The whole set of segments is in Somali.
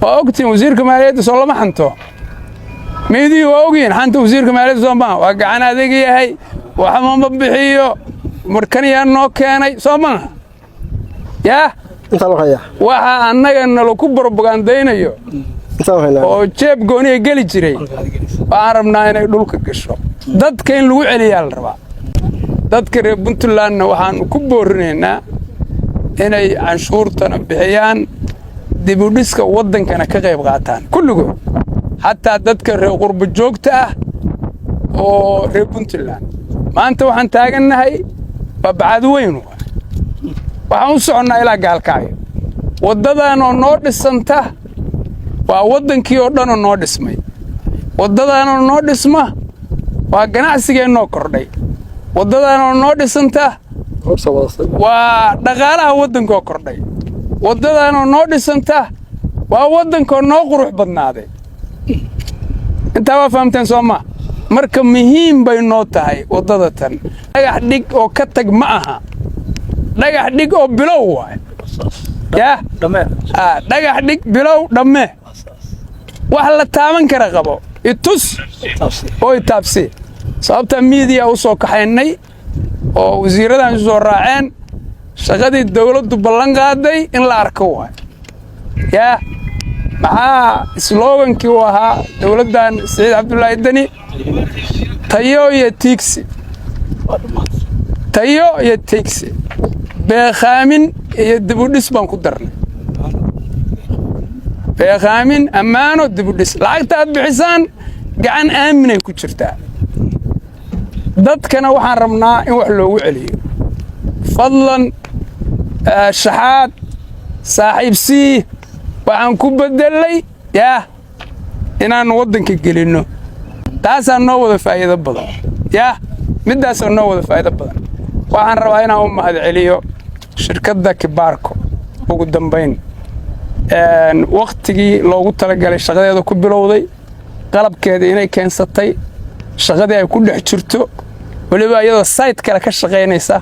وأوقتي وزير كمالية صلى ما حنتو ميدي وأوقين حنتو وزير كمالية صلى ما وقعنا ذيك هي وحمام بحيو مركني أنو كاني صلى ما يا انت لو هيا waxa annaga nala ku propagandaynayo انت لو هيا oo jeeb gooni gali jiray waxaan rabnaa inay dhulka gasho dadka in lagu celiyaa la rabaa dadka reer Puntland waxaan ku boorinaynaa inay canshuurtana bixiyaan dib u dhiska wadankana ka qayb qaataan kulligood hatta dadka reer qurbo joogta ah oo reer Puntland maanta waxaan taaganahay babcad weyn waxaan u soconaa ilaa gaalkaayo waddadan oo noo dhisanta waa wadankii oo dhan oo noo dhismay waddadan oo noo dhisma waa ganacsigeennoo kordhay waddadan oo noo dhisanta waa dhaqaalaha waddankoo kordhay waddadan oo noo dhisanta waa waddankoo noo qurux badnaaday intaa waa fahamteen soo ma marka muhiim bay noo tahay waddada tan dhagax dhig oo ka tag ma aha dhagax dhig oo bilow waay ya dhagax dhig bilow dhamme wax la taaban kara qabo itus oo taabsi sababta media u soo kaxaynay oo wasiiradan soo raaceen shaqadii dawladdu ballan qaaday in la arko waay ya maxaa slogankii uu ahaa dawladdan Saciid Cabdullaahi Dani tayo iyo tiigsi tayo iyo tiigsi beekaamin iyo dib u dhis baan ku darnay beekaamin ammaano dib u dhis lacagta aad bixisaan gacan aaminay ku jirtaa dadkana waxaan rabnaa in wax loogu celiyo fadlan shaxaad saaxiibsii waxaan ku bedelay yaa inaan waddanka gelinno taasaan noo wada faa'iido badan yaa midaasoo noo wada faa'iido badan waxaan rabaa inaan u mahadceliyo shirkadda Kibaarko ugu dambeyn waqtigii loogu talagalay shaqadeeda ku bilowday qalabkeeda inay keensatay shaqadii ay ku dhex jirto waliba iyadoo site kale ka shaqeynaysa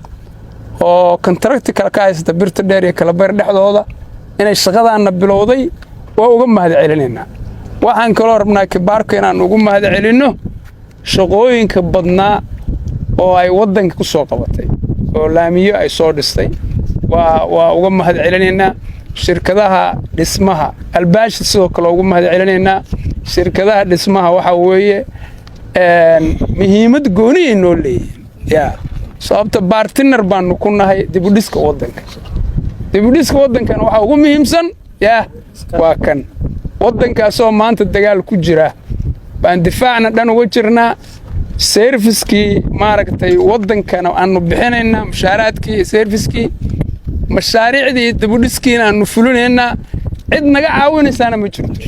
oo contract kale ka haysta birta dheer iyo kala beer dhexdooda inay shaqadaana bilowday waa uga mahadcelinaynaa waxaan kaloo rabnaa Kibaarko inaan ugu mahadcelinno shaqooyinka badnaa oo ay waddanka ku soo qabatay oo laamiyo ay soo dhistay waa uga mahadcelinaynaa shirkadaha dhismaha albaashi sidoo kale ugu mahadcelinaynaa shirkadaha dhismaha waxa weeye muhiimad gooni ah noo leeyahay yaa sababta partner baan ku nahay dib u dhiska waddanka waxa ugu muhiimsan yaa waa kan waddankaas oo maanta dagaal ku jira baan difaacna dhan uga jirnaa servicekii maaragtay waddankana aanu bixinaynaa mushaaraadkii servicekii mashaariicdii dib u dhiskiina aanu fulinaynaa cid naga caawinaysaana ma jirto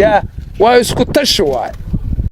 yaa waa isku tashi waay